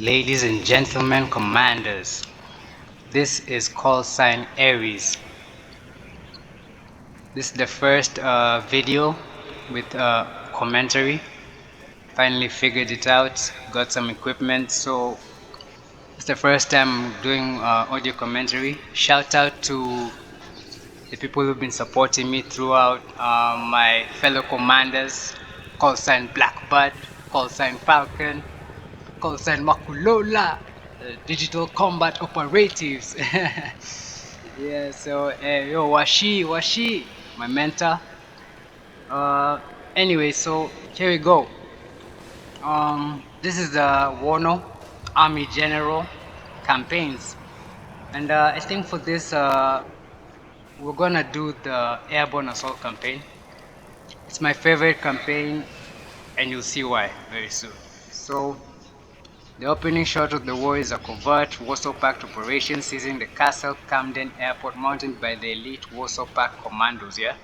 Ladies and gentlemen, commanders, this is call sign Aries. This is the first video with commentary. Finally figured it out, got some equipment, so it's the first time doing audio commentary. Shout out to the people who've been supporting me throughout, my fellow commanders, call sign Blackbird, call sign Falcon, call sign Makulola, digital combat operatives. Yeah, so yo, Washi, my mentor. Anyway, so here we go. This is the WARNO Army General campaigns, and I think for this we're gonna do the Airborne Assault campaign. It's my favorite campaign, and you'll see why very soon. So the opening shot of the war is a covert Warsaw Pact operation seizing the Kassel Camden Airport mounted by the elite Warsaw Pact commandos. Yeah,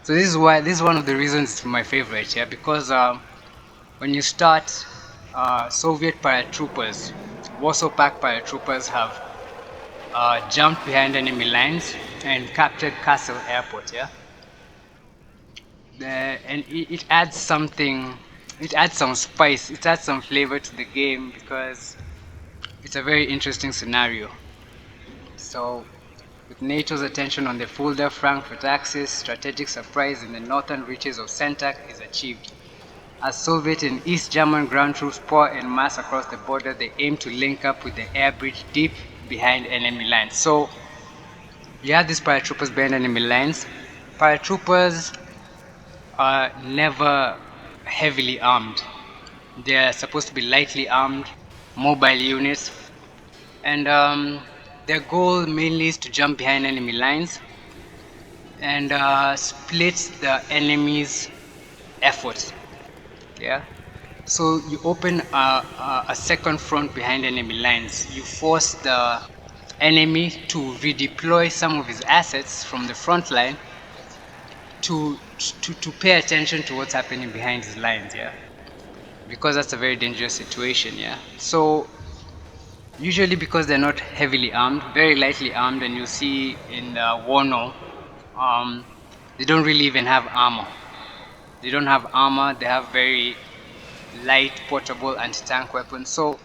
so this is one of the reasons it's my favorite. Yeah, because when you start, Soviet paratroopers, Warsaw Pact paratroopers have jumped behind enemy lines and captured Kassel Airport. Yeah, and it adds something. It adds some spice. It adds some flavor to the game because it's a very interesting scenario. So, with NATO's attention on the Fulda-Frankfurt axis, strategic surprise in the northern reaches of Centak is achieved. As Soviet and East German ground troops pour en masse across the border, they aim to link up with the air bridge deep behind enemy lines. So, you have these paratroopers behind enemy lines. Paratroopers are never heavily armed. They are supposed to be lightly armed, mobile units, and their goal mainly is to jump behind enemy lines and split the enemy's efforts. Yeah, so you open a second front behind enemy lines. You force the enemy to redeploy some of his assets from the front line to pay attention to what's happening behind his lines. Yeah, because that's a very dangerous situation. Yeah, so usually because they're not heavily armed, very lightly armed, and you see in WARNO, they don't really even have armor. They don't have armor. They have very light portable anti-tank weapons. So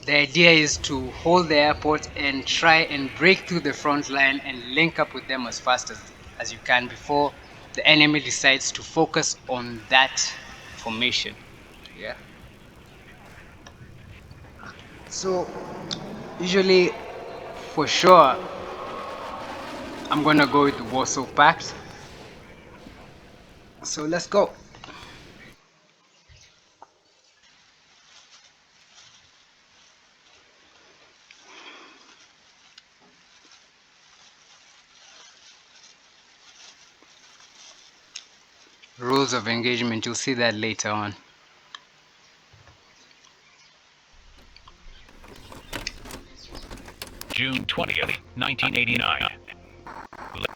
the idea is to hold the airport and try and break through the front line and link up with them as fast as you can before the enemy decides to focus on that formation. Yeah, so usually, for sure, I'm gonna go with the Warsaw Pact. So let's go. Rules of engagement, you'll see that later on. June 20th, 1989.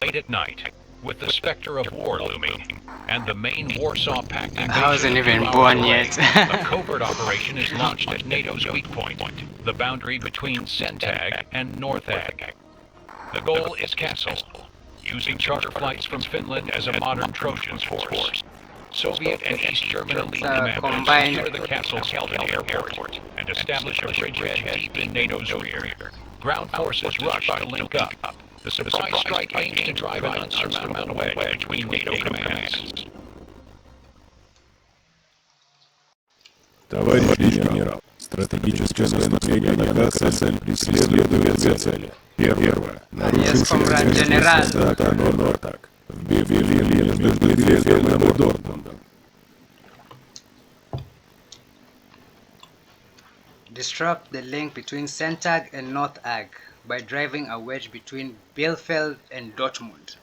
Late at night, with the specter of war looming, and the main Warsaw Pact invasion I wasn't even born yet. a covert operation is launched at NATO's weak point, the boundary between Centag and Northag. The goal is Kassel, using charter flights from Finland as a modern Trojan force. Soviet and East German elite commanders secure the Kassel Calvin Airport and establish a bridgehead deep in NATO's rear. Ground forces rush to link up. The surprise strike aims to drive an unsurmountable wedge between NATO commands. Товарищ генерал, стратегическое наступление на Кассель преследует две цели. Первое. Нарушив связь атака Нортак. Вбили между Крефельным и Дортмундом. Disrupt the link between Centag and Northag by driving a wedge between Bielefeld and Dortmund.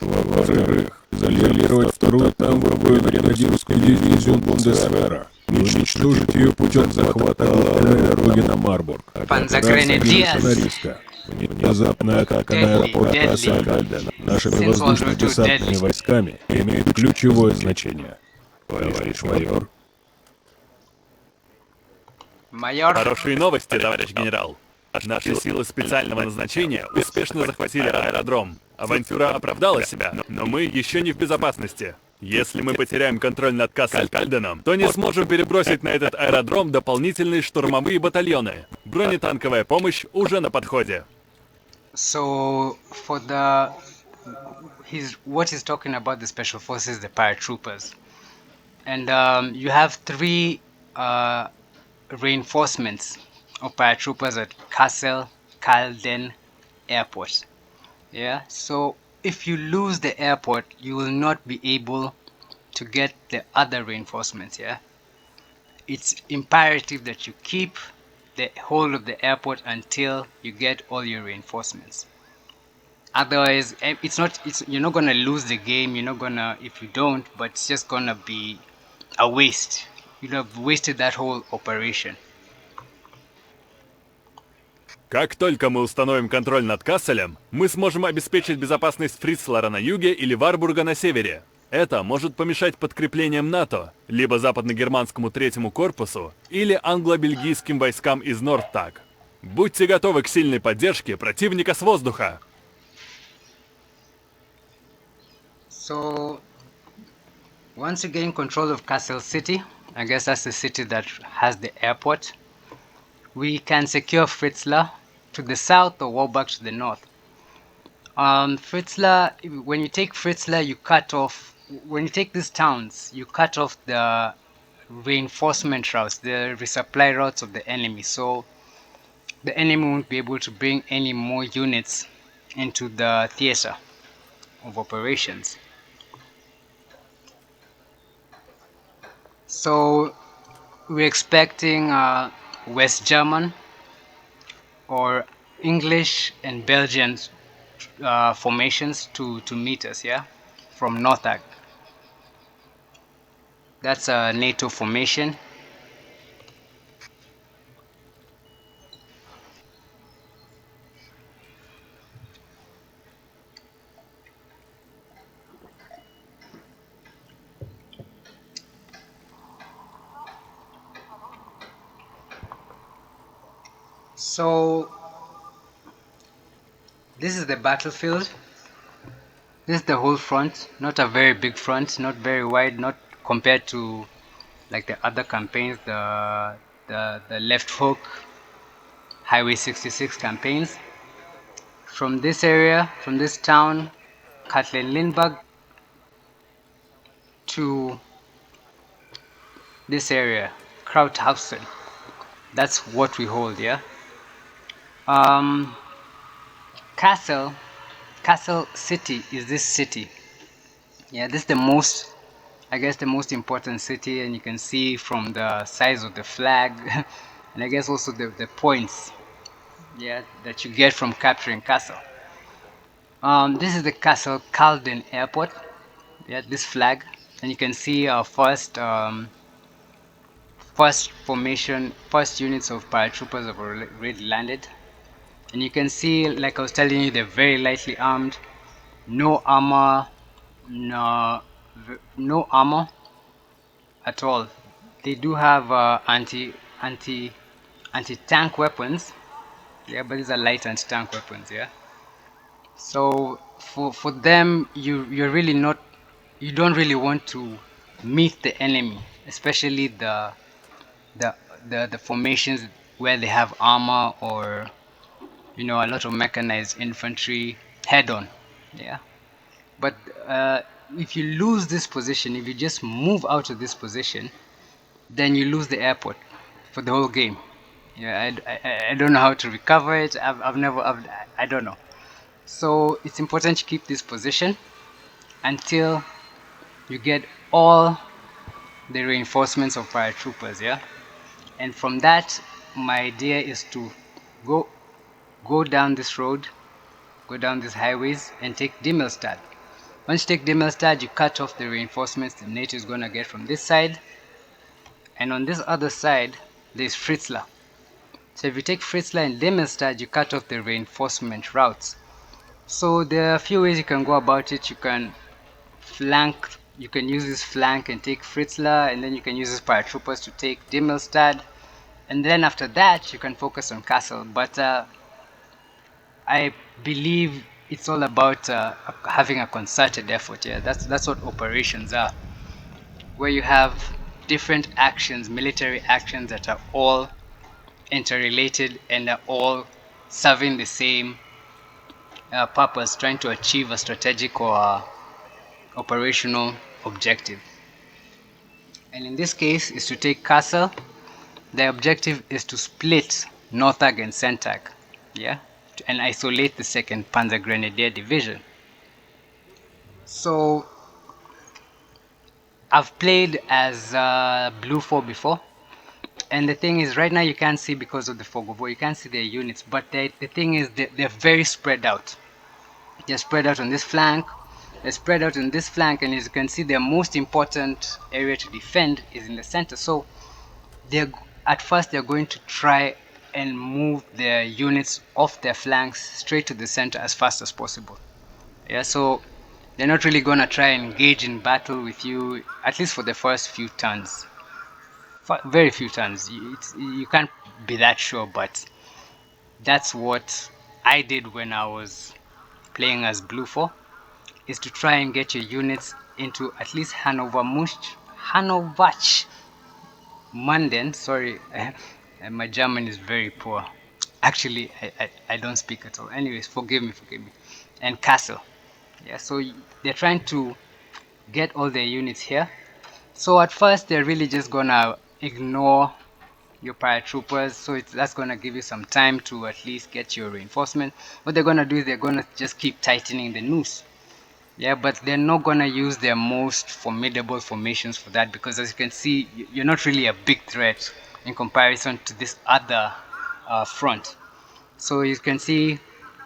Во-вторых, изолировать вторую танковую гренадерскую дивизию Бундесвера. Уничтожить ее путем захвата дороги на Марбург. Операция риска. Внезапная атака на аэропорт Кассаль нашими воздушно-десантными войсками имеет ключевое значение. Товарищ майор. Майор. Хорошие новости, товарищ генерал. Наши силы специального назначения успешно захватили аэродром. Авантюра оправдала себя, но мы еще не в безопасности. Если мы потеряем контроль над Кассel-Кальденом, то не сможем перебросить на этот аэродром дополнительные штурмовые батальоны. Бронетанковая помощь уже на подходе. So for what he's talking about the special forces, the paratroopers, and you have three reinforcements of paratroopers at Kassel, Calden Airport. Yeah, so if you lose the airport, you will not be able to get the other reinforcements. Yeah, it's imperative that you keep the hold of the airport until you get all your reinforcements. Otherwise, you're not gonna lose the game. You're not gonna if you don't, but it's just gonna be a waste. You'd have wasted that whole operation. Как только мы установим контроль над Касселем, мы сможем обеспечить безопасность Фрицлара на юге или Варбурга на севере. Это может помешать подкреплениям НАТО, либо западно-германскому третьему корпусу, или англо-бельгийским войскам из Нордтаг. Будьте готовы к сильной поддержке противника с воздуха. So once you gain control of Kassel City, I guess that's the city that has the airport, we can secure Fritzlar to the south or Warbach to the north. Fritzlar, when you take Fritzlar, you cut off, when you take these towns, you cut off the reinforcement routes, the resupply routes of the enemy. So the enemy won't be able to bring any more units into the theater of operations. So we're expecting West German or English and Belgian formations to meet us, yeah, from Northag. That's a NATO formation. So this is the battlefield. This is the whole front, not a very big front, not very wide, not compared to like the other campaigns, the left hook, Highway 66 campaigns. From this area, from this town, Katlenlindberg, to this area, Krauthausen. That's what we hold, yeah. Kassel city is this city. Yeah, this is the most, I guess, the most important city, and you can see from the size of the flag, and I guess also the points, yeah, that you get from capturing Kassel. This is the Kassel Calden Airport. Yeah, this flag, and you can see our first first units of paratroopers have already landed. And you can see, like I was telling you, they're very lightly armed, no armor, no armor at all. They do have anti-tank weapons, yeah, but these are light anti-tank weapons, yeah. So for them, you're really not, you don't really want to meet the enemy, especially the formations where they have armor or a lot of mechanized infantry head on, yeah. But if you lose this position, if you just move out of this position, then you lose the airport for the whole game. Yeah, I don't know how to recover it. I don't know. So it's important to keep this position until you get all the reinforcements of paratroopers, yeah. And from that, my idea is to go down this road, go down these highways, and take Dimmelstadt. Once you take Dimmelstadt, you cut off the reinforcements the NATO is gonna get from this side, and on this other side, there's Fritzlar. So if you take Fritzlar and Dimmelstadt, you cut off the reinforcement routes. So there are a few ways you can go about it. You can use this flank and take Fritzlar, and then you can use these paratroopers to take Dimmelstadt. and then after that you can focus on Kassel. But I believe it's all about having a concerted effort. Yeah, that's what operations are, where you have different actions, military actions that are all interrelated and are all serving the same purpose, trying to achieve a strategic or operational objective. And in this case is to take Kassel. The objective is to split Northag and Centag, yeah, and isolate the 2nd Panzer Grenadier Division. So I've played as Blue 4 before, and the thing is, right now you can't see because of the fog of war, you can't see their units, but the thing is they're very spread out. They're spread out on this flank, they're spread out on this flank, and as you can see, their most important area to defend is in the center. So they're at first they're going to try and move their units off their flanks straight to the center as fast as possible. Yeah, so they're not really gonna try and engage in battle with you, at least for the first few turns. Very few turns. You can't be that sure, but that's what I did when I was playing as Blue 4, is to try and get your units into at least Hannoverch Manden. Sorry, my German is very poor. Actually, I don't speak at all. Anyways, forgive me. And Kassel. Yeah, so they're trying to get all their units here. So at first, they're really just gonna ignore your paratroopers, so that's gonna give you some time to at least get your reinforcement. What they're gonna do is they're gonna just keep tightening the noose. Yeah, but they're not gonna use their most formidable formations for that, because as you can see, you're not really a big threat in comparison to this other front. So you can see,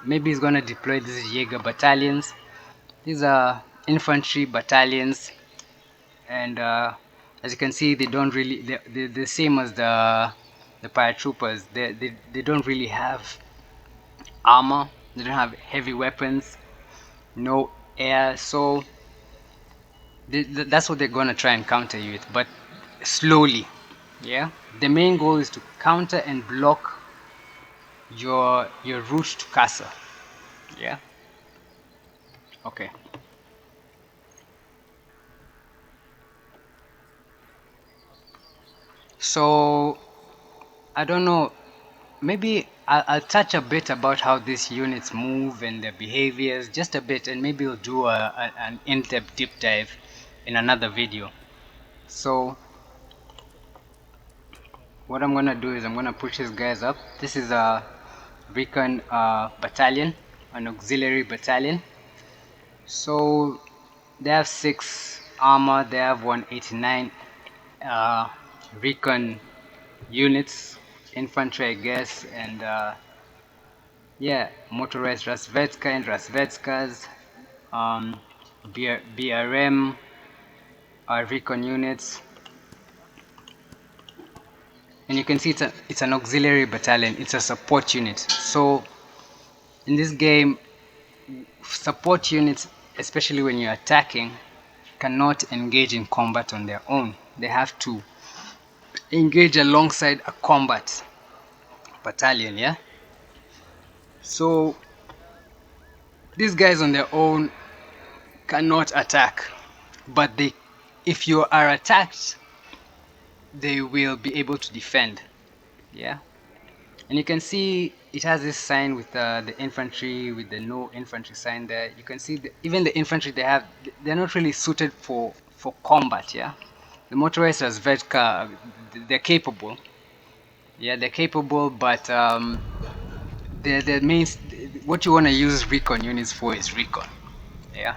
maybe he's gonna deploy these Jaeger battalions. These are infantry battalions, and as you can see, they don't really, they're the same as the paratroopers. They don't really have armor, they don't have heavy weapons, no air, so that's what they're gonna try and counter you with, but slowly. Yeah, the main goal is to counter and block your route to Kassel. Yeah, okay. So I don't know, maybe I'll touch a bit about how these units move and their behaviors, just a bit, and maybe we'll do an in-depth deep dive in another video. So what I'm gonna do is I'm gonna push these guys up. This is a Recon battalion, an auxiliary battalion. So they have 6 armor, they have 189 Recon units, infantry I guess, and yeah, motorized Rasvetska and Rasvetskas, BRM, Recon units, and you can see it's an auxiliary battalion, it's a support unit. So in this game, support units, especially when you're attacking, cannot engage in combat on their own. They have to engage alongside a combat battalion, yeah? So these guys on their own cannot attack, but if you are attacked, they will be able to defend. Yeah, and you can see it has this sign with the infantry, with the no infantry sign there. You can see even the infantry they're not really suited for combat. Yeah, the motorized Razvedka, they're capable. Yeah, they're capable, but the main, what you want to use recon units for is recon. Yeah,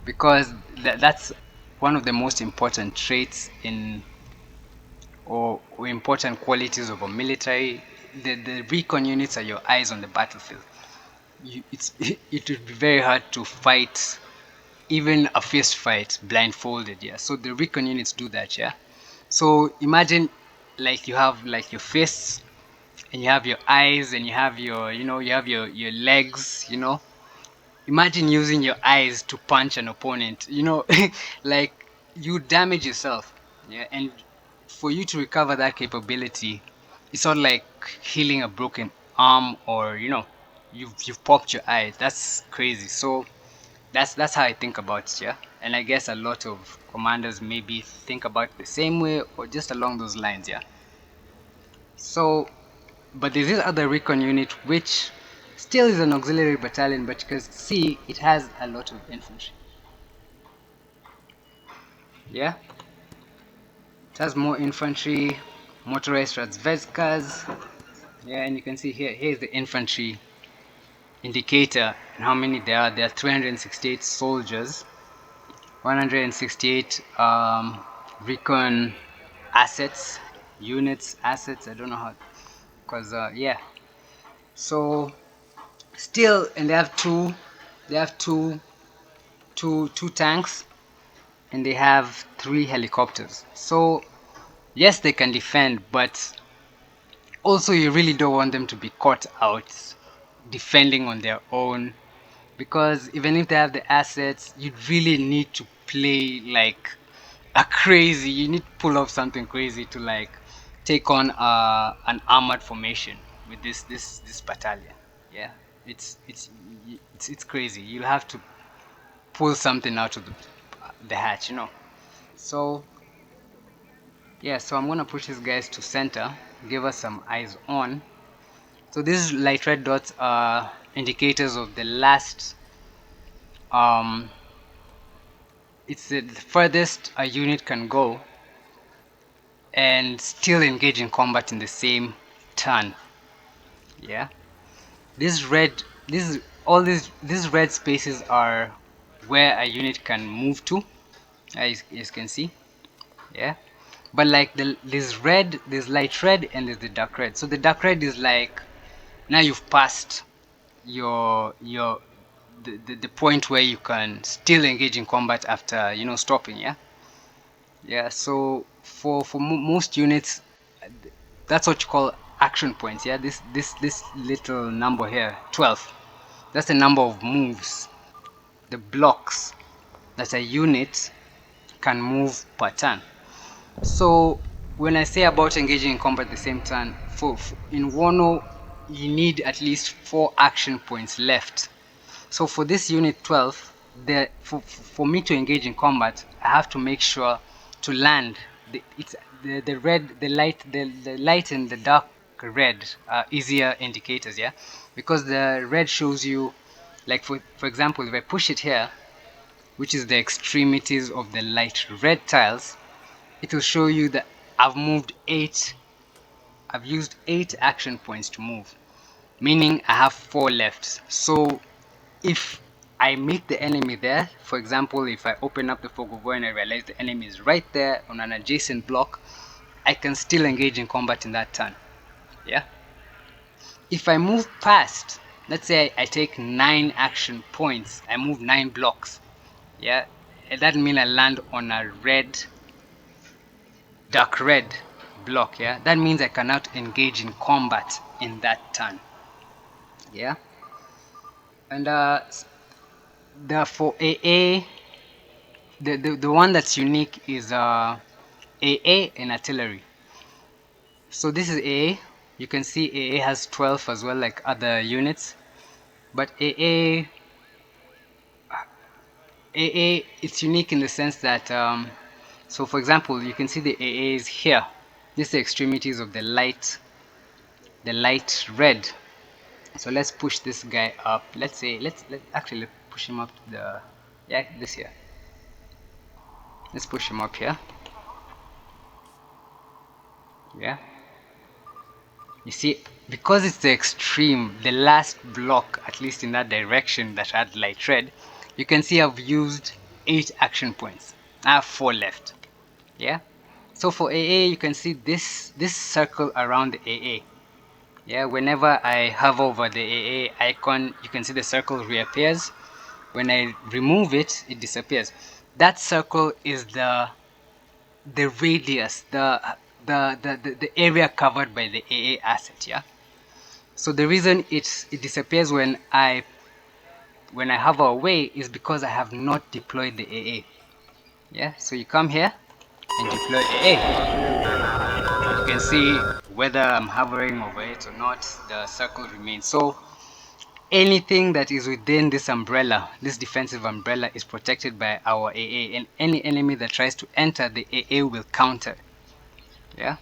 because that's one of the most important traits in or important qualities of a military. The recon units are your eyes on the battlefield. It would be very hard to fight even a fist fight blindfolded. Yeah, so the recon units do that. Yeah, so imagine like you have like your fists, and you have your eyes, and you have your, you have your legs. Imagine using your eyes to punch an opponent. Like, you damage yourself. Yeah, and for you to recover that capability, It's not like healing a broken arm, or you've popped your eye. That's crazy. So that's how I think about it, yeah. And I guess a lot of commanders maybe think about it the same way, or just along those lines, yeah. So, but there's this other recon unit which still is an auxiliary battalion, but you can see it has a lot of infantry. Yeah, it has more infantry, motorized Razvezkas. Yeah, and you can see here's the infantry indicator and how many there are. There are 368 soldiers, 168 recon assets, units, assets. I don't know how, because yeah. So still, and they have two tanks, and they have 3 helicopters. So yes, they can defend, but also you really don't want them to be caught out defending on their own, because even if they have the assets, you really need to play like a crazy. You need to pull off something crazy to like take on an armored formation with this battalion. Yeah, it's crazy. You'll have to pull something out of the hatch, So yeah, so I'm gonna push these guys to center, give us some eyes on. So these light red dots are indicators of the last it's the furthest a unit can go and still engage in combat in the same turn. Yeah, these red these all these red spaces are where a unit can move to, as you can see. Yeah, but like there's light red and there's the dark red. So the dark red is like, now you've passed your the point where you can still engage in combat after stopping. Yeah, so for most units, that's what you call action points. Yeah, this little number here, 12, that's the number of moves, the blocks that a unit can move per turn. So when I say about engaging in combat at the same turn, for in WARNO you need at least 4 action points left. So for this unit 12, for me to engage in combat, I have to make sure to land. The red, the light and the dark red are easier indicators, yeah, because the red shows you, like for example, if I push it here, which is the extremities of the light red tiles, it will show you that I've used 8 action points to move, meaning I have 4 left. So if I meet the enemy there, for example, if I open up the fog of war and I realize the enemy is right there on an adjacent block, I can still engage in combat in that turn. Yeah. If I move past, let's say I take 9 action points, I move 9 blocks. Yeah, that means I land on a dark red block. Yeah, that means I cannot engage in combat in that turn. Yeah, and for AA, the one that's unique is AA and artillery. So this is AA. You can see AA has 12 as well, like other units, but AA, it's unique in the sense that so for example, you can see the AAs here. This is the extremities of the light red. So let's push this guy up. Let's actually push him up to the, yeah, this here. Let's push him up here. Yeah, you see, because it's the extreme, the last block, at least in that direction, that had light red, you can see I've used 8 action points. I have 4 left. Yeah, so for AA, you can see this circle around the AA. Yeah, whenever I hover over the AA icon, you can see the circle reappears. When I remove it, it disappears. That circle is the radius, the area covered by the AA asset. Yeah, so the reason it disappears when I hover away is because I have not deployed the AA. Yeah, so you come here and deploy AA. can see whether I'm hovering over it or not, the circle remains. So anything that is within this umbrella, this defensive umbrella, is protected by our AA, and any enemy that tries to enter, the AA will counter. Yeah,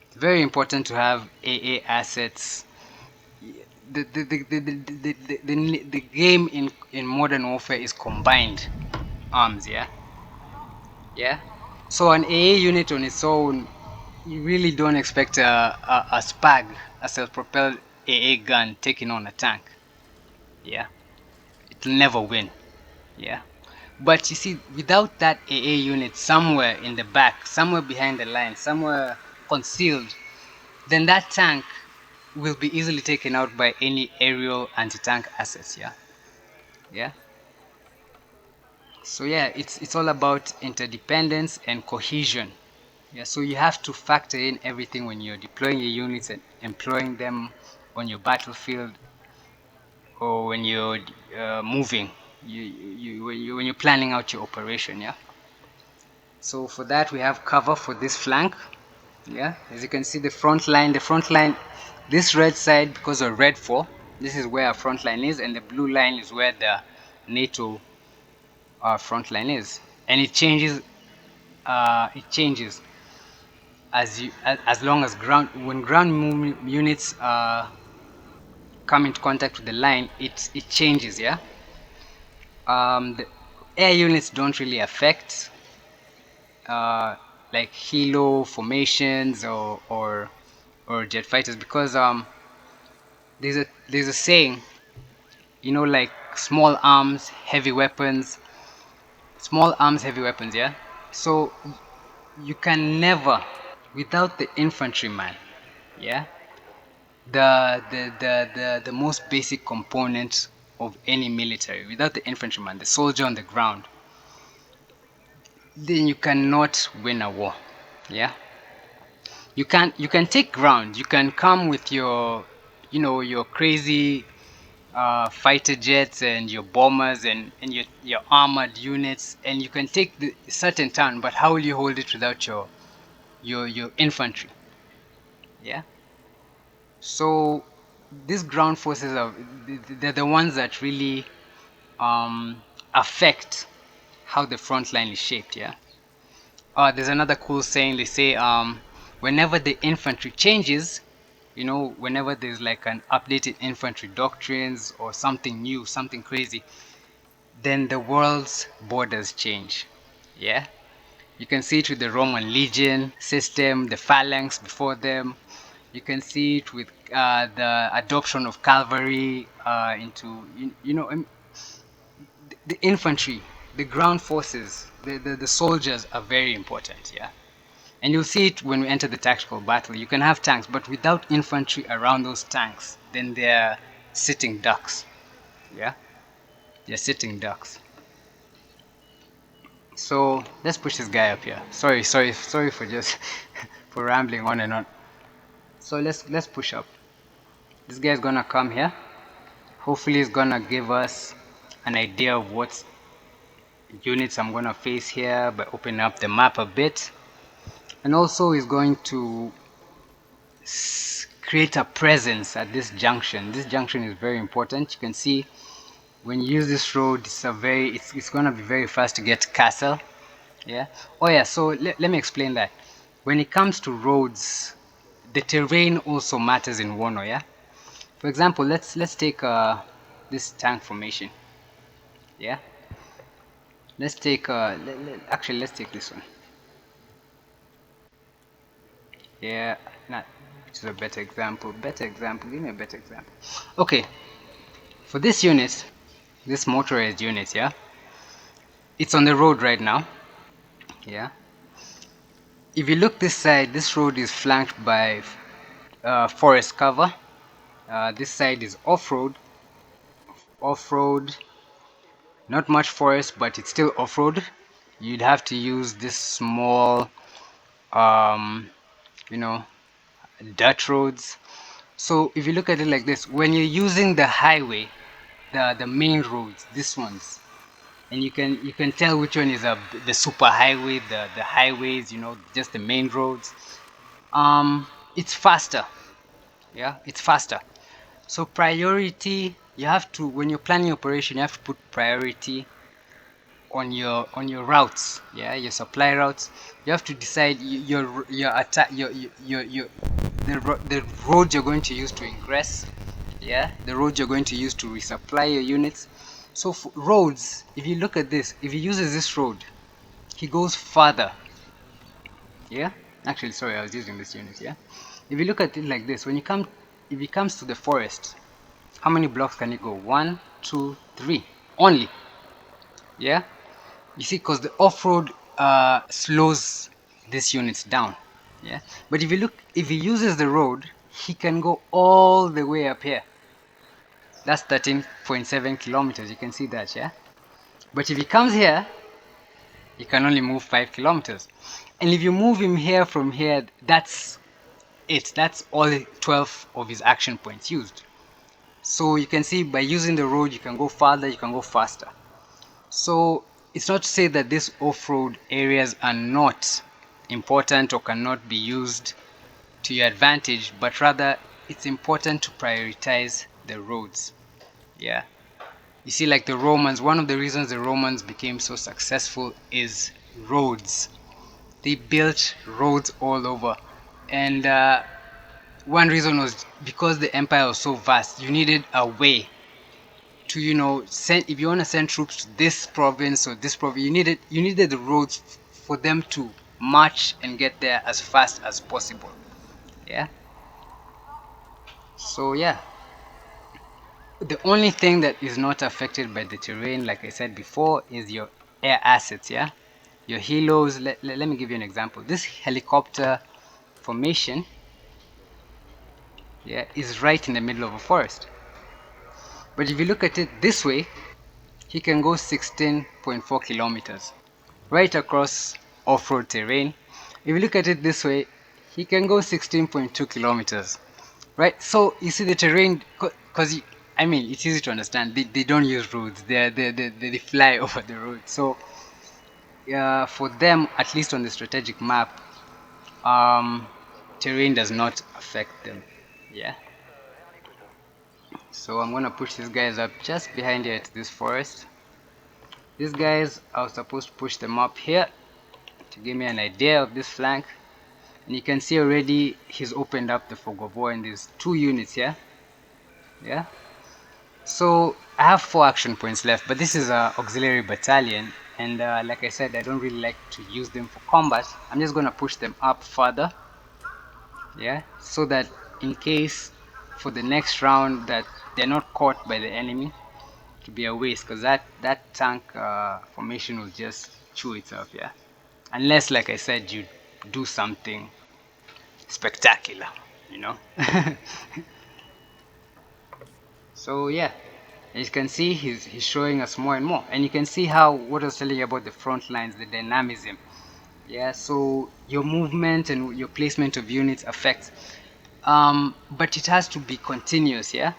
it's very important to have AA assets. The game in modern warfare is combined arms. Yeah. So an AA unit on its own, you really don't expect a SPAG, a self-propelled AA gun, taking on a tank. Yeah, it'll never win. Yeah, but you see, without that AA unit somewhere in the back, somewhere behind the line, somewhere concealed, then that tank will be easily taken out by any aerial anti-tank assets. Yeah. So yeah, it's all about interdependence and cohesion. Yeah, so you have to factor in everything when you're deploying your units and employing them on your battlefield, or when you're moving, when you're planning out your operation. Yeah. So for that we have cover for this flank. Yeah, as you can see, the front line, this red side, because of RedFOR, this is where our front line is, and the blue line is where the NATO front line is, and it changes. It changes as long as ground units come into contact with the line. It changes. Yeah. The air units don't really affect uh, like helo formations or jet fighters, because there's a saying, like small arms, heavy weapons. Yeah. So you can never, without the infantryman. Yeah. The most basic component of any military, without the infantryman, the soldier on the ground, then you cannot win a war. Yeah. You can take ground. You can come with your crazy fighter jets and your bombers and your armored units, and you can take the certain town, but how will you hold it without your infantry? Yeah. So these ground forces they're the ones that really affect how the front line is shaped. Yeah. There's another cool saying. They say whenever the infantry changes, whenever there's like an updated infantry doctrines or something new, something crazy, then the world's borders change. Yeah. You can see it with the Roman legion system, the phalanx before them. You can see it with the adoption of cavalry into, the infantry, the ground forces, the soldiers are very important. Yeah. And you'll see it when we enter the tactical battle. You can have tanks, but without infantry around those tanks, then they're sitting ducks. Yeah. They're sitting ducks. So let's push this guy up here. Sorry for just for rambling on and on. So let's push up. This guy's gonna come here. Hopefully he's gonna give us an idea of what units I'm gonna face here by opening up the map a bit. And also he's going to create a presence at this junction. This junction is very important. You can see when you use this road, it's gonna be very fast to get to Kassel. Yeah. Oh yeah, so let me explain that. When it comes to roads, the terrain also matters in WARNO. Yeah. For example, let's take this tank formation. Yeah. Let's take actually let's take this one. Yeah. Not which is a better example. Give me a better example. Okay. For this unit, this motorized unit, yeah, it's on the road right now. Yeah. If you look this side, this road is flanked by forest cover. This side is off-road. Off-road, not much forest, but it's still off-road. You'd have to use this small, um, you know, dirt roads. So if you look at it like this, when you're using the highway, the main roads, these ones, and you can tell which one is the super highway, the highways, just the main roads. It's faster. Yeah, it's faster. So priority, you have to, when you're planning operation, you have to put priority on your routes. Yeah, your supply routes. You have to decide your attack, your the roads you're going to use to ingress. Yeah, the roads you're going to use to resupply your units. So for roads, if you look at this, if he uses this road, he goes farther. Yeah, actually, sorry, I was using this unit. Yeah, if you look at it like this, if he comes to the forest, how many blocks can he go? 1, 2, 3 only. Yeah, you see, because the off-road slows these units down. Yeah, but if he uses the road, he can go all the way up here. That's 13.7 kilometers. You can see that. Yeah, but if he comes here, he can only move 5 kilometers. And if you move him here from here, that's it. That's all 12 of his action points used. So you can see, by using the road, you can go farther, you can go faster. So it's not to say that these off-road areas are not important or cannot be used to your advantage, but rather it's important to prioritize the roads. Yeah. You see, like the Romans, one of the reasons the Romans became so successful is roads. They built roads all over. And one reason was because the empire was so vast, you needed a way to, send, if you want to send troops to this province or this province, you needed the roads for them to march and get there as fast as possible. Yeah. So yeah, the only thing that is not affected by the terrain, like I said before, is your air assets. Yeah, your helos. Let me give you an example. This helicopter formation, yeah, is right in the middle of a forest. But if you look at it this way, he can go 16.4 kilometers right across off-road terrain. If you look at it this way, he can go 16.2 kilometers, right? So you see the terrain, because I mean, it's easy to understand. They don't use roads. They fly over the road. So for them, at least on the strategic map, um, terrain does not affect them. Yeah. So I'm gonna push these guys up just behind here to this forest. These guys, I was supposed to push them up here to give me an idea of this flank. And you can see already he's opened up the fog of war, and there's 2 units here. Yeah. So I have 4 action points left, but this is a auxiliary battalion, and like I said, I don't really like to use them for combat. I'm just gonna push them up further. Yeah, so that in case for the next round that they're not caught by the enemy, to be a waste, because that tank formation will just chew itself. Yeah, unless, like I said, you do something spectacular, you know. So yeah, as you can see, he's showing us more and more, and you can see how, what I was telling you about the front lines, the dynamism. Yeah, so your movement and your placement of units affects, but it has to be continuous. Yeah,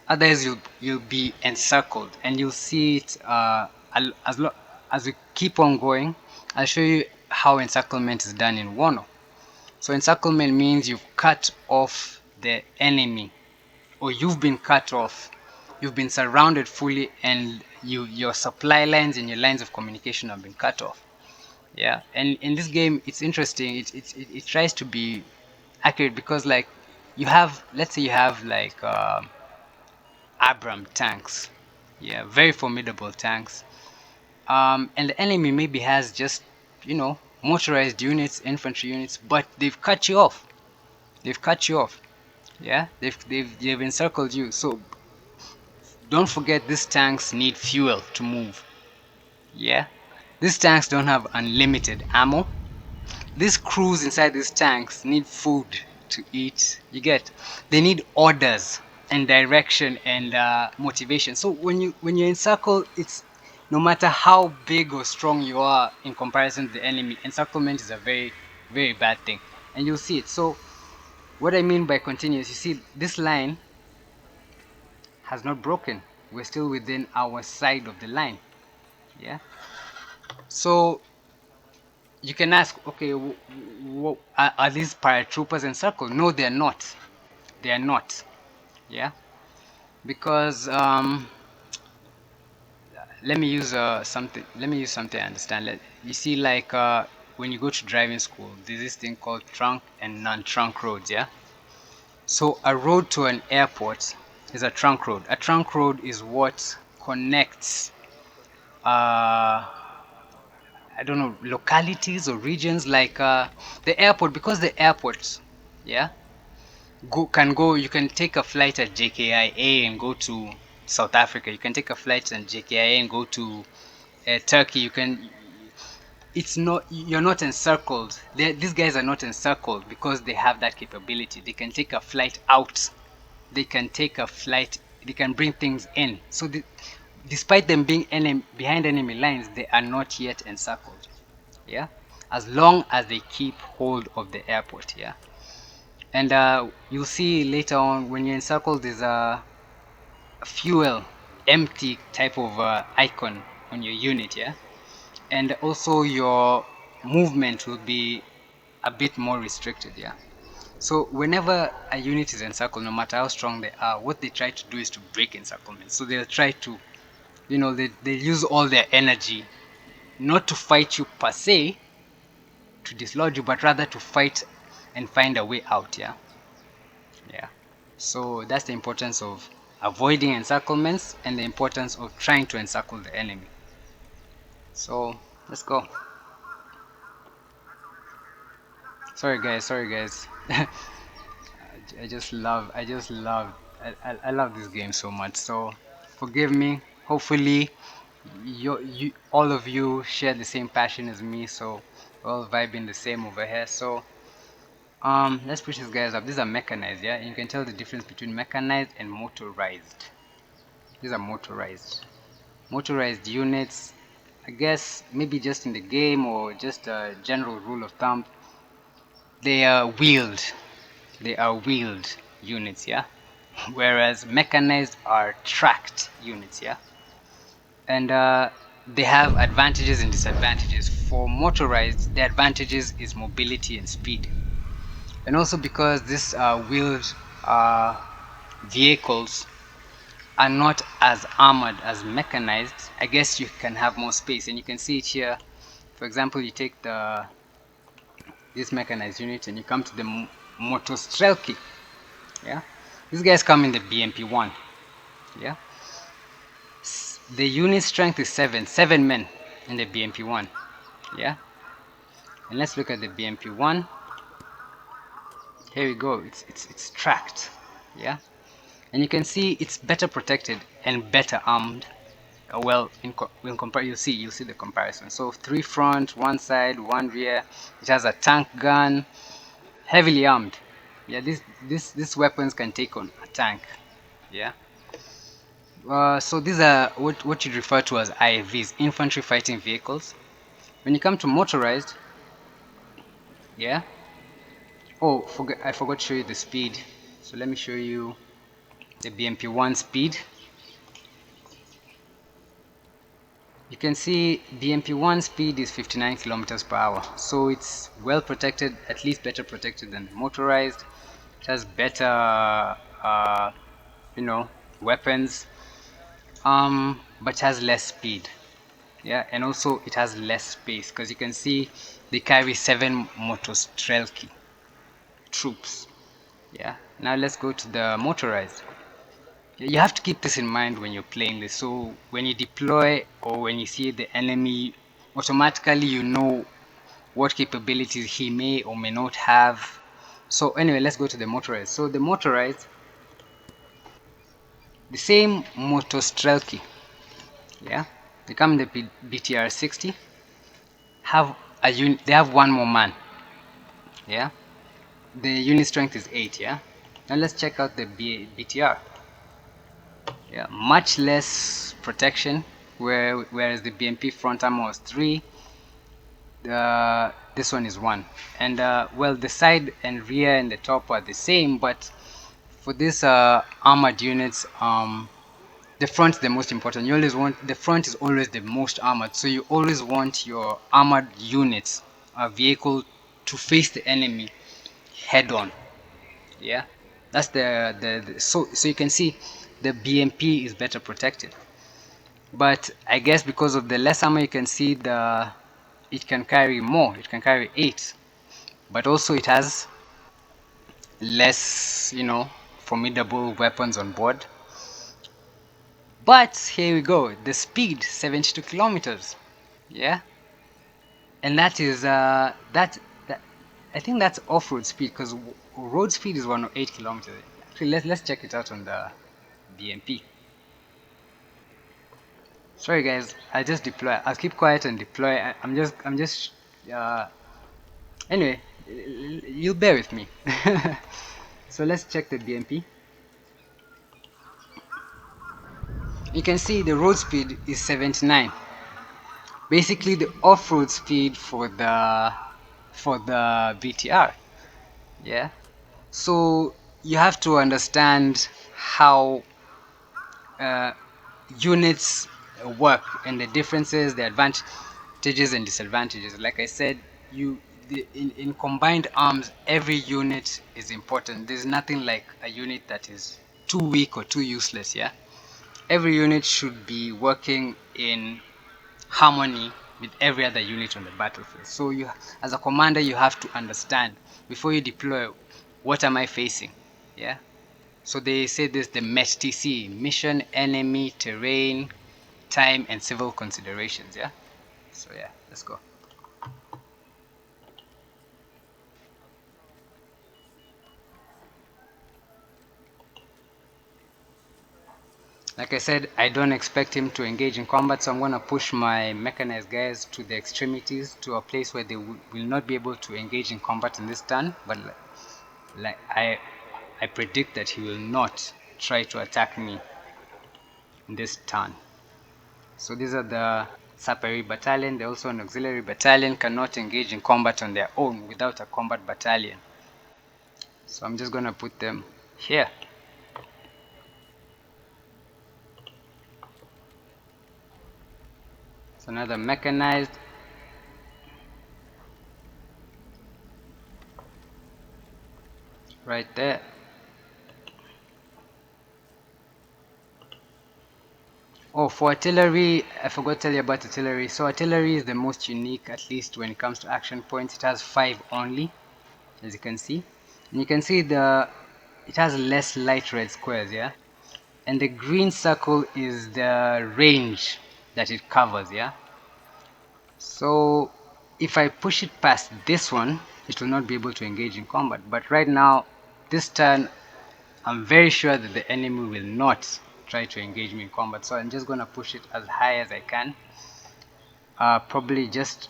otherwise you'll be encircled, and you'll see it as we keep on going. I'll show you how encirclement is done in WARNO. So encirclement means you've cut off the enemy, or you've been cut off, you've been surrounded fully, and your supply lines and your lines of communication have been cut off. Yeah, and in this game it's interesting. It tries to be accurate, because like you have, let's say you have like Abram tanks, yeah, very formidable tanks, and the enemy maybe has just, motorized units, infantry units, but they've cut you off. They've cut you off. Yeah, they've encircled you. So don't forget, these tanks need fuel to move. Yeah, these tanks don't have unlimited ammo. These crews inside these tanks need food to eat. You get, they need orders and direction and motivation. So when you're encircled, it's, no matter how big or strong you are in comparison to the enemy, encirclement is a very, very bad thing, and you'll see it. So what I mean by continuous, you see this line has not broken. We're still within our side of the line. Yeah. So you can ask, okay, are these paratroopers encircled? No, they're not. They are not. Yeah. Because let me use something. Let me use something I understand. You see, like when you go to driving school, there's this thing called trunk and non-trunk roads. Yeah. So a road to an airport is a trunk road. A trunk road is what connects I don't know, localities or regions like the airport, because the airport, yeah, you can take a flight at JKIA and go to South Africa. You can take a flight at JKIA and go to Turkey. It's not, you're not encircled. These guys are not encircled because they have that capability. They can take a flight out. They can take a flight. They can bring things in. So despite them being behind enemy lines, they are not yet encircled. Yeah, as long as they keep hold of the airport. Yeah, and you'll see later on when you're encircled, there's a fuel empty type of icon on your unit. Yeah, and also your movement will be a bit more restricted. Yeah, so whenever a unit is encircled, no matter how strong they are, what they try to do is to break encirclement. So they'll try to, they use all their energy not to fight you per se, to dislodge you, but rather to fight and find a way out. Yeah. Yeah. So that's the importance of avoiding encirclements and the importance of trying to encircle the enemy. So let's go. Sorry guys. I love this game so much. So forgive me. Hopefully all of you share the same passion as me. So we're all vibing the same over here. So let's push these guys up. These are mechanized, yeah? And you can tell the difference between mechanized and motorized. These are motorized. Motorized units, I guess maybe just in the game or just a general rule of thumb, they are wheeled. They are wheeled units, yeah? Whereas mechanized are tracked units, yeah? And they have advantages and disadvantages. For motorized, the advantages is mobility and speed. And also because these wheeled vehicles are not as armored as mechanized, I guess you can have more space. And you can see it here. For example, you take this mechanized unit and you come to the motostrelki. Yeah, these guys come in the BMP1. Yeah, the unit strength is seven men in the BMP1. Yeah, and let's look at the BMP1. Here we go. It's tracked. Yeah, and you can see it's better protected and better armed. Well, in compare, you'll see the comparison. So 3 front, 1 side, 1 rear. It has a tank gun, heavily armed. Yeah, these weapons can take on a tank. Yeah. So these are what you'd refer to as IFVs, infantry fighting vehicles. When you come to motorized, yeah. Oh, I forgot to show you the speed. So let me show you the BMP1 speed. You can see BMP1 speed is 59 kilometers per hour, so it's well protected, at least better protected than motorized. It has better, weapons, but has less speed. Yeah, and also it has less space because you can see they carry 7 motostrelki troops. Yeah. Now let's go to the motorized. You have to keep this in mind when you're playing this. So when you deploy or when you see the enemy, automatically you know what capabilities he may or may not have. So anyway, let's go to the motorized. So the motorized, the same motostrelki, yeah, they come in the BTR 60, have a unit, they have 1 more man, yeah. The unit strength is 8, yeah. Now let's check out the BTR. Yeah, much less protection, whereas the BMP front armor was 3, this one is 1. And well, the side and rear and the top are the same, but for these armored units, the front is the most important. You always want, the front is always the most armored, so you always want your armored units, vehicle, to face the enemy head on. Yeah, that's so you can see the BMP is better protected. But I guess because of the less armor, you can see it can carry more. It can carry 8, but also it has less, formidable weapons on board. But here we go, the speed, 72 kilometers. Yeah, and that is that I think that's off-road speed, because road speed is 108 kilometers. Actually, let's check it out on the BMP. Sorry guys, I just deploy. I'll keep quiet and deploy. I'm just uh anyway, you'll bear with me. So let's check the BMP. You can see the road speed is 79. Basically the off-road speed for the VTR. Yeah. So you have to understand how uh, units work, and the differences, the advantages and disadvantages. Like I said, in combined arms, every unit is important. There's nothing like a unit that is too weak or too useless. Yeah, every unit should be working in harmony with every other unit on the battlefield. So you, as a commander, you have to understand before you deploy, what am I facing? Yeah. So they say this, the MET-TC, mission, enemy, terrain, time, and civil considerations. Yeah. So yeah, let's go. Like I said, I don't expect him to engage in combat, so I'm going to push my mechanized guys to the extremities, to a place where they will not be able to engage in combat in this turn. But like I predict that he will not try to attack me in this turn. So these are the Sapere battalion. They're also an auxiliary battalion, cannot engage in combat on their own without a combat battalion. So I'm just going to put them here. It's another mechanized. Right there. Oh, for artillery, I forgot to tell you about artillery. So artillery is the most unique, at least when it comes to action points. It has 5 only, as you can see. And you can see it has less light red squares, yeah? And the green circle is the range that it covers, yeah? So if I push it past this one, it will not be able to engage in combat. But right now, this turn, I'm very sure that the enemy will not try to engage me in combat. So I'm just going to push it as high as I can. Probably just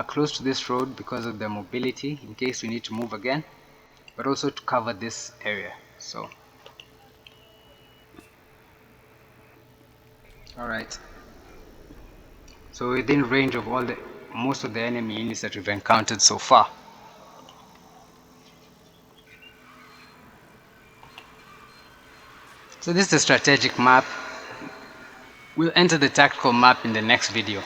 close to this road because of the mobility, in case we need to move again. But also to cover this area. So, alright. So within range of most of the enemy units that we've encountered so far. So this is the strategic map. We'll enter the tactical map in the next video.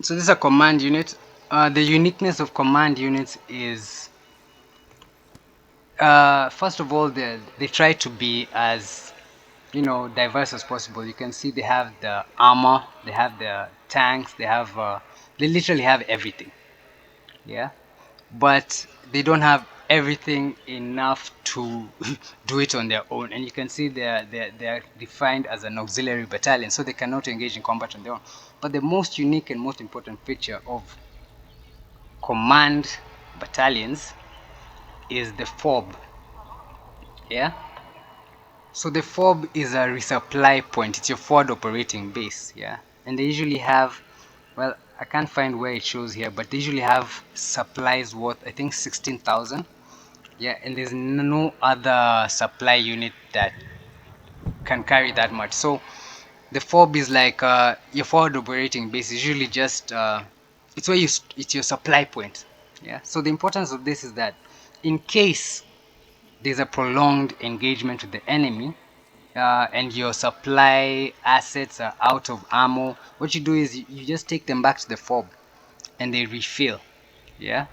So this is a command unit. The uniqueness of command units is, first of all, they try to be as diverse as possible. You can see they have the armor, they have the tanks, they literally have everything. Yeah, but they don't have everything enough to do it on their own. And you can see they're defined as an auxiliary battalion, so they cannot engage in combat on their own. But the most unique and most important feature of command battalions is the FOB. Yeah, so the FOB is a resupply point. It's your forward operating base. Yeah, and they usually have, well, I can't find where it shows here, but they usually have supplies worth, I think, 16,000. Yeah, and there's no other supply unit that can carry that much. So the FOB is like your forward operating base. Is usually just it's where it's your supply point. Yeah. So the importance of this is that in case there's a prolonged engagement with the enemy, and your supply assets are out of ammo, what you do is you just take them back to the fob and they refill. Yeah,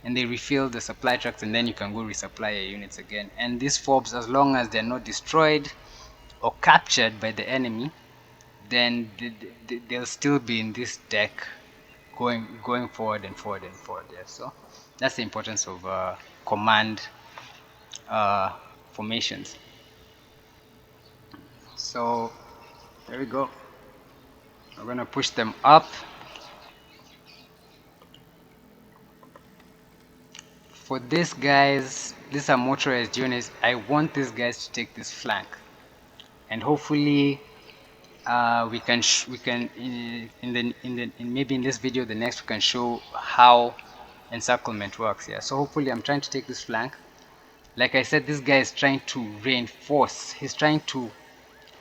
and they refill the supply trucks, and then you can go resupply your units again. And these fobs, as long as they're not destroyed or captured by the enemy, then they'll still be in this deck going forward and forward and forward. Yeah, so that's the importance of command formations. So there we go. We're gonna push them up. For this guys, these are motorized units. I want these guys to take this flank, and hopefully we can maybe in this video, the next, we can show how encirclement works. Yeah, so hopefully I'm trying to take this flank. Like I said, this guy is trying to reinforce. He's trying to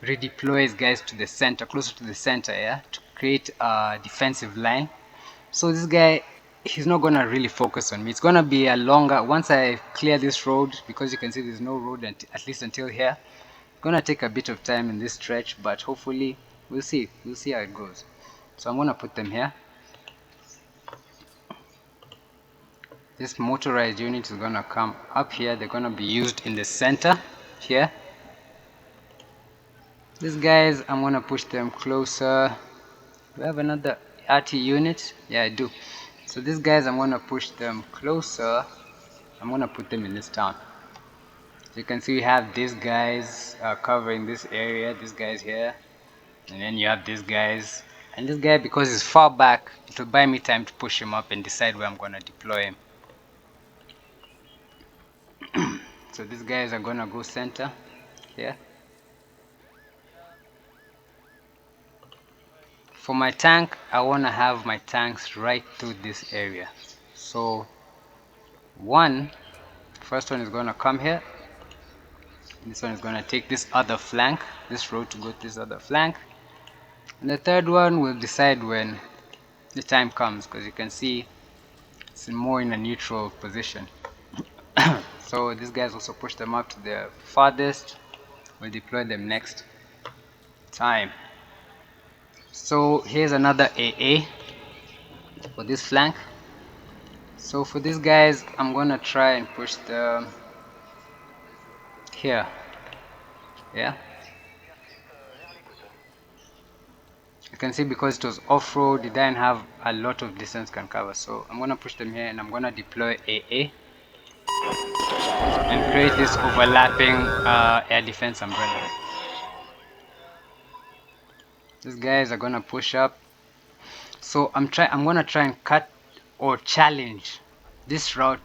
redeploy his guys to the center, closer to the center, yeah, to create a defensive line. So this guy, he's not gonna really focus on me. It's gonna be a longer, once I clear this road, because you can see there's no road at least until here. It's gonna take a bit of time in this stretch, but hopefully we'll see how it goes. So I'm gonna put them here. This motorized unit is gonna come up here. They're gonna be used in the center here. These guys, I'm gonna push them closer. Do I have another RT unit? Yeah, I do. So these guys, I'm gonna push them closer. I'm gonna put them in this town. So you can see we have these guys covering this area, these guys here, and then you have these guys. And this guy, because he's far back, it will buy me time to push him up and decide where I'm gonna deploy him. So these guys are gonna go center here. For my tank, I wanna have my tanks right through this area. So first one is gonna come here. This one is gonna take this other flank, this road to go to this other flank. And the third one will decide when the time comes, because you can see it's more in a neutral position. So these guys also push them up to the farthest. We'll deploy them next time. So here's another AA for this flank. So for these guys, I'm gonna try and push them here. Yeah, you can see because it was off-road, it didn't have a lot of distance can cover. So I'm gonna push them here, and I'm gonna deploy AA and create this overlapping air defense umbrella. These guys are gonna push up. So I'm gonna try and cut or challenge this route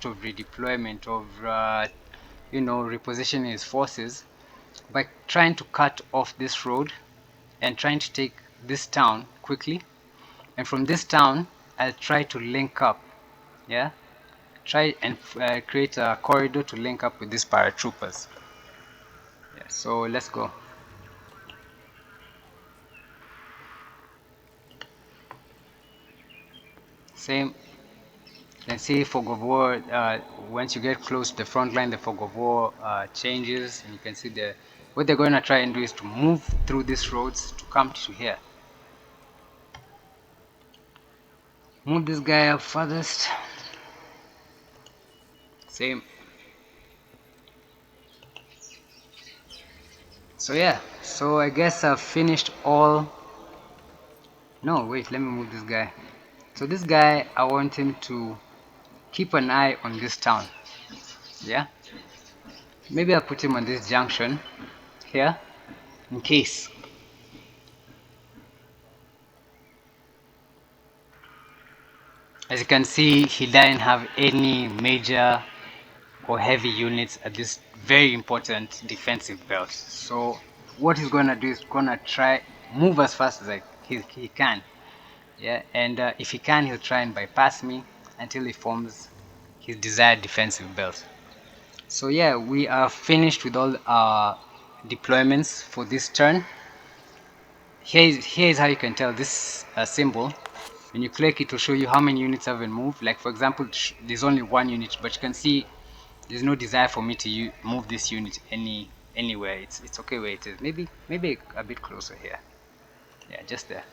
of redeployment of repositioning his forces by trying to cut off this road and trying to take this town quickly. And from this town, I'll try to link up. Yeah, try and create a corridor to link up with these paratroopers. Yeah, so let's go. Same. Then see fog of war. Once you get close to the front line, the fog of war changes, and you can see what they're going to try and do is to move through these roads to come to here. Move this guy up furthest. Same. So yeah, so I guess I've finished all. No, wait, let me move this guy. So this guy, I want him to keep an eye on this town. Yeah, maybe I'll put him on this junction here in case. As you can see, he didn't have any major or heavy units at this very important defensive belt. So what he's gonna do is gonna try move as fast as he can. Yeah, and if he can, he'll try and bypass me until he forms his desired defensive belt. So yeah, we are finished with all our deployments for this turn. Here is how you can tell this symbol. When you click, it will show you how many units have been moved. Like for example, there's only one unit, but you can see there's no desire for me to move this unit anywhere. It's okay where it is. Maybe a bit closer here. Yeah, just there.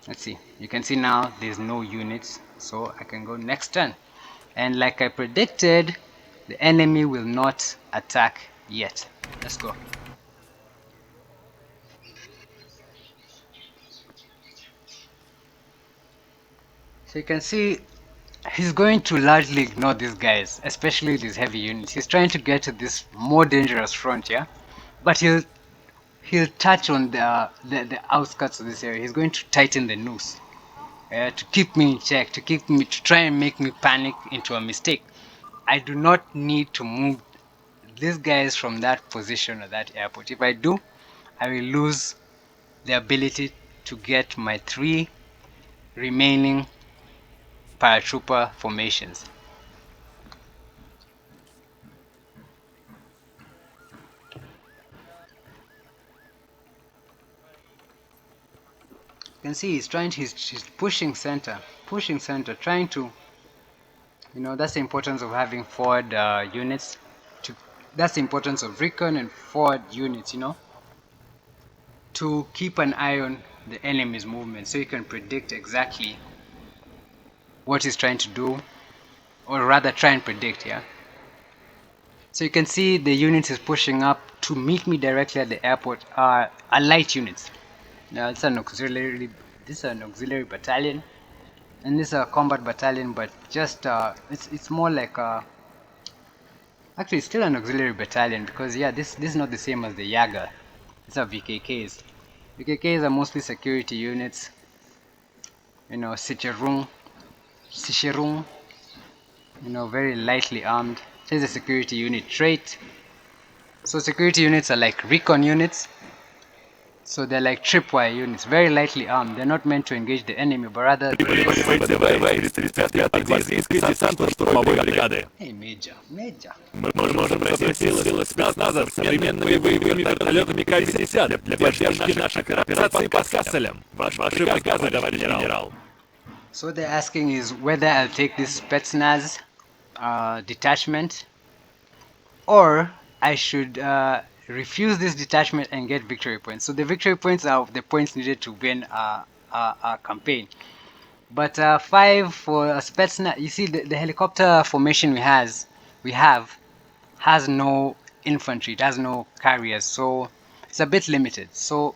Let's see. You can see now there's no units, so I can go next turn. And like I predicted, the enemy will not attack yet. Let's go. So you can see he's going to largely ignore these guys, especially these heavy units. He's trying to get to this more dangerous front, yeah? But he'll touch on the outskirts of this area. He's going to tighten the noose. To keep me in check, to try and make me panic into a mistake. I do not need to move these guys from that position or that airport. If I do, I will lose the ability to get my 3 remaining paratrooper formations. You can see he's pushing center, trying to, that's the importance of having forward units. That's the importance of recon and forward units, to keep an eye on the enemy's movement so you can predict exactly what he's trying to do, or rather try and predict, yeah. So you can see the unit is pushing up to meet me directly at the airport are light units. Now this is an auxiliary battalion, and this is a combat battalion, but just it's more like actually it's still an auxiliary battalion, because yeah, this is not the same as the Jager. These are VKKs. VKKs are mostly security units, Sicherung, very lightly armed. Here's a security unit trait. So security units are like recon units. So they're like tripwire units, very lightly armed. They're not meant to engage the enemy, but rather... Hey, Major. Мы можем просить силы спецназа с современными боевыми вертолетами К-50 для поддержки наших операций под Касселем. Ваши приказы, товарищ генерал. So they're asking is whether I'll take this spetsnaz detachment, or I should refuse this detachment and get victory points. So the victory points are the points needed to win a campaign. But 5 for a spetsnaz. You see, the helicopter formation we have has no infantry. It has no carriers, so it's a bit limited. So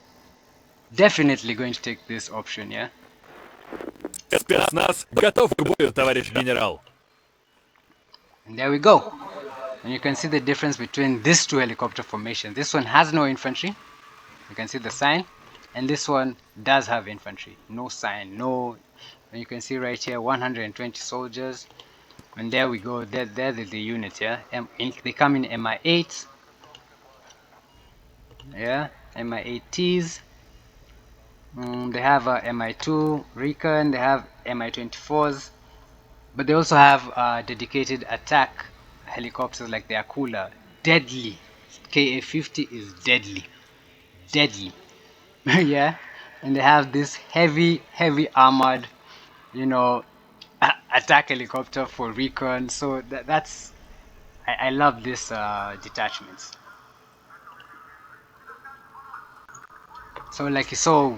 definitely going to take this option, yeah. Спецназ готов к бою, товарищ генерал. And there we go. And you can see the difference between these 2 helicopter formations. This one has no infantry. You can see the sign. And this one does have infantry. No sign, no. And you can see right here 120 soldiers. And there we go. There the units, yeah. They come in MI8. Yeah, MI8Ts. They have MI2 Recon. They have MI24s. But they also have dedicated attack helicopters like the Akula. Deadly. KA-50 is deadly. Yeah. And they have this heavy armored, attack helicopter for recon. So that's I love this detachments. So like you saw,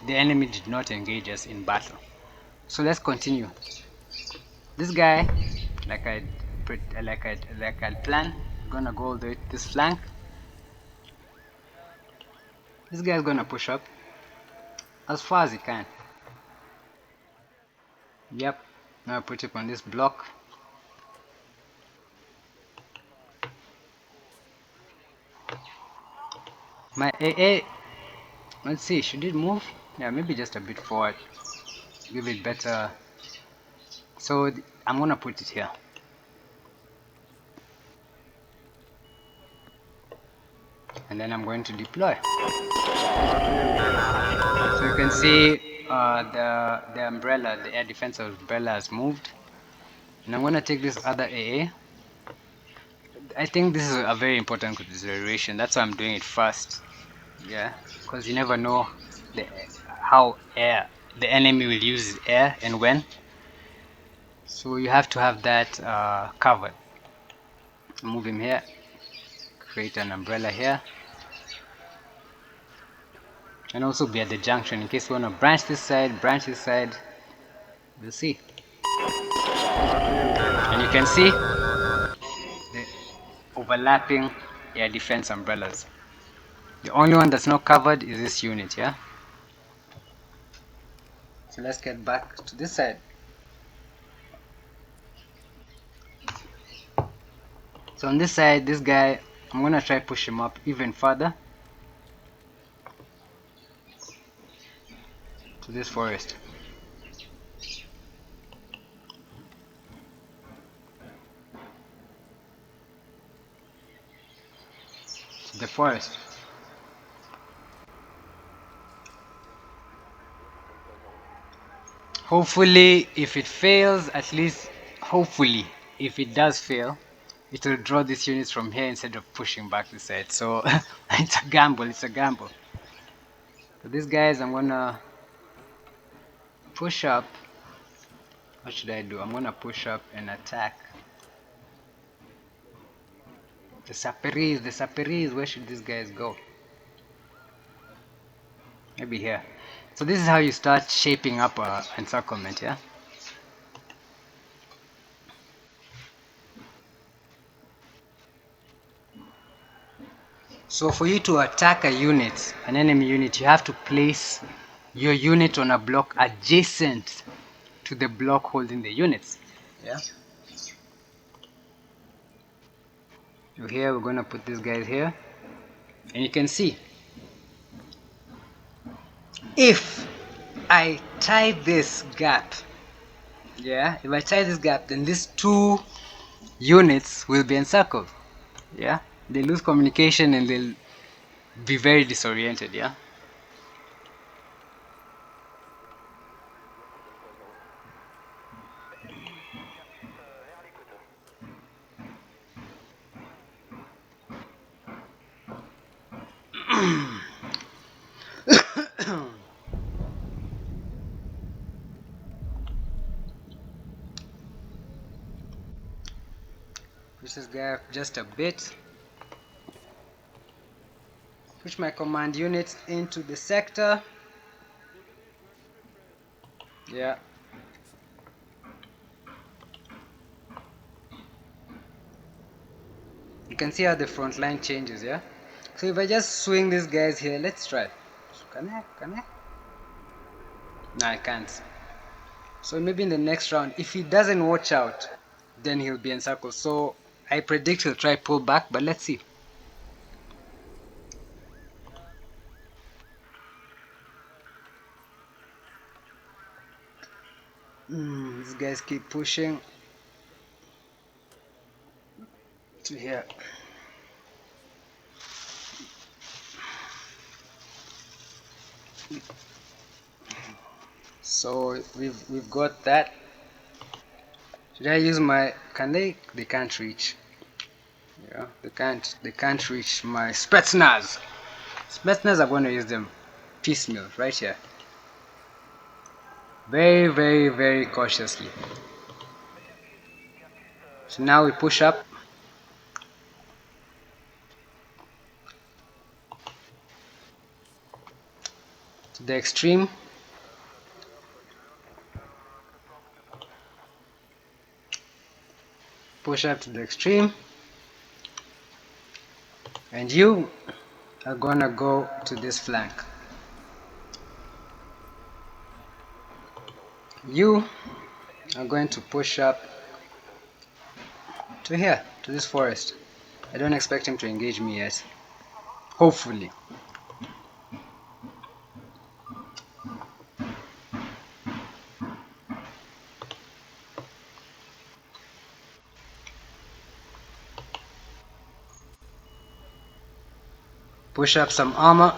the enemy did not engage us in battle. So let's continue. This guy, like I'd plan, gonna go all the way to this flank. This guy's gonna push up as far as he can. Yep. Now I put it on this block. My AA, let's see, should it move? Yeah, maybe just a bit forward. Give it better. So I'm gonna put it here. And then I'm going to deploy. So you can see the umbrella, the air defense umbrella has moved. And I'm gonna take this other AA. I think this is a very important consideration. That's why I'm doing it first. Yeah, because you never know how the enemy will use air and when. So you have to have that covered. Move him here. create an umbrella here, and also be at the junction in case we want to branch this side, we'll see. And you can see the overlapping air defense umbrellas. The only one that's not covered is this unit, yeah? So let's get back to this side. So on this side, this guy, I'm gonna try push him up even further to this forest. To the forest. Hopefully, if it fails, at least, hopefully, if it does fail, it will draw these units from here instead of pushing back this side. So it's a gamble, it's a gamble. So these guys, I'm gonna push up. What should I do? I'm gonna push up and attack. The Saperis, where should these guys go? Maybe here. So this is how you start shaping up a encirclement, yeah? So for you to attack a unit, an enemy unit, you have to place your unit on a block adjacent to the block holding the units. Yeah. So here we're gonna put these guys here, and you can see if I tie this gap, yeah, if I tie this gap, then these two units will be encircled. Yeah, they lose communication and they'll be very disoriented. Yeah. Push this guy up just a bit. Push my command units into the sector. Yeah. You can see how the front line changes, yeah? So if I just swing these guys here, let's try. Can I? No, I can't. So maybe in the next round, if he doesn't watch out, then he'll be encircled. So I predict he'll try pull back, but let's see. These guys keep pushing to here. So we've got that. Should I use my? Can they? They can't reach. Yeah, they can't reach my Spetsnaz. Spetsnaz are going to use them piecemeal right here. Very, very, very cautiously. So now we push up. To the extreme. Push up to the extreme. And you are gonna go to this flank. You are going to push up to here, to this forest. I don't expect him to engage me yet. Hopefully. Push up some armor.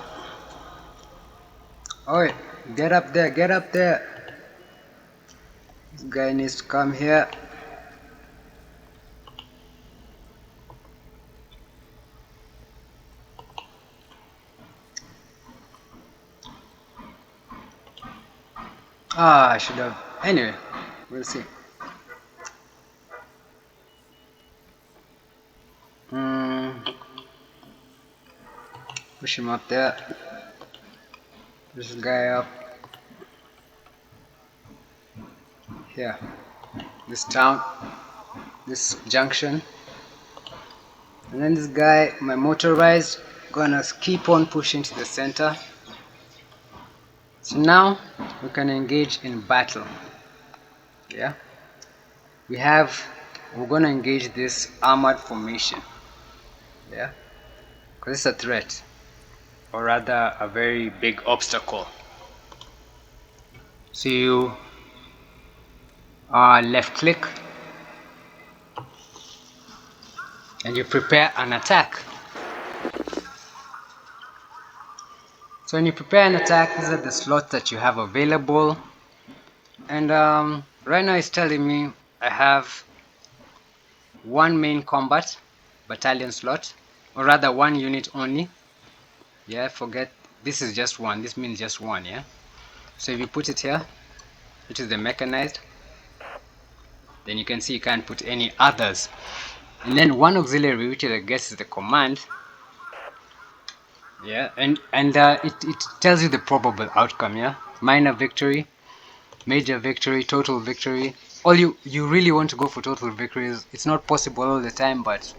Alright, get up there, get up there. This guy needs to come here. Ah, I should have. Anyway, we'll see. Push him up there. This guy up here. This town, this junction. And then this guy, my motorized, gonna keep on pushing to the center. So now we can engage in battle. Yeah, we're gonna engage this armored formation. Yeah, because it's a threat, or rather a very big obstacle. So you left click and you prepare an attack. So when you prepare an attack, these are the slots that you have available. And right now it's telling me I have one main combat battalion slot, or rather one unit only. Yeah, forget, this is just one, this means just one. Yeah, so if you put it here, which is the mechanized, then you can see you can't put any others. And then one auxiliary, which I guess is the command. Yeah, and it tells you the probable outcome. Yeah, minor victory, major victory, total victory. All you really want to go for total victories. It's not possible all the time, but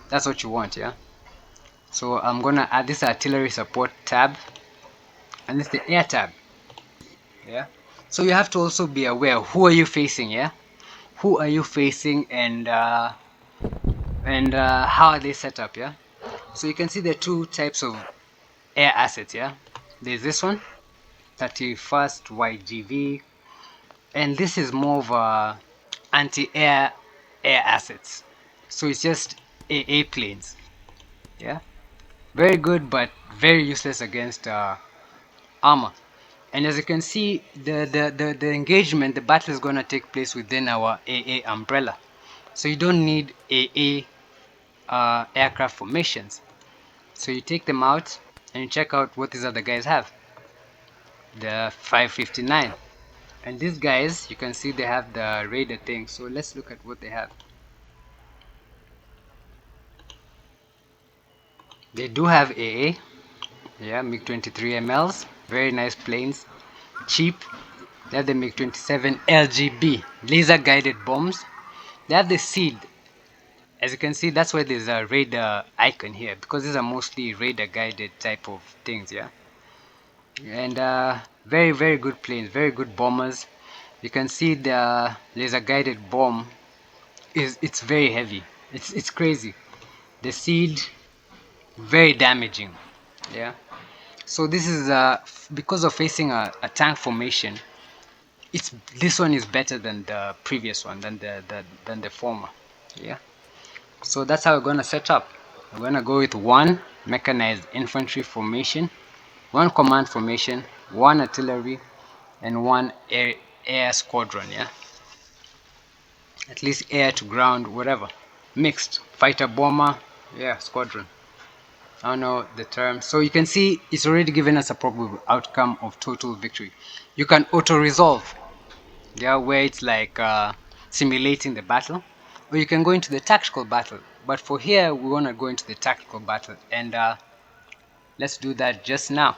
that's what you want. Yeah, so I'm gonna add this artillery support tab, and this is the air tab. Yeah, so you have to also be aware, who are you facing. Yeah, who are you facing, and how are they set up. Yeah, so you can see the two types of air assets. Yeah, there's this one, 31st YGV, and this is more of a anti-air assets. So it's just AA planes. Yeah, very good, but very useless against armor. And as you can see, the engagement, the battle is going to take place within our AA umbrella. So you don't need AA aircraft formations. So you take them out and you check out what these other guys have. The 559. And these guys, you can see they have the radar thing. So let's look at what they have. They do have AA. Yeah, MiG-23 MLs. Very nice planes. Cheap. They have the MiG-27 LGB. Laser guided bombs. They have the SEAD. As you can see, that's why there's a radar icon here, because these are mostly radar guided type of things. Yeah, and very very good planes, very good bombers. You can see the laser guided bomb it's very heavy. It's crazy. The SEAD, very damaging. Yeah, so this is because of facing a tank formation, this one is better than the previous one, than the former. Yeah, so that's how we're going to set up. We're going to go with one mechanized infantry formation, one command formation, one artillery, and one air squadron. Yeah, at least air to ground, whatever, mixed fighter bomber. Yeah, squadron, I don't know the term. So you can see it's already given us a probable outcome of total victory. You can auto resolve, yeah, where it's like simulating the battle, or you can go into the tactical battle. But for here, we want to go into the tactical battle, and let's do that just now.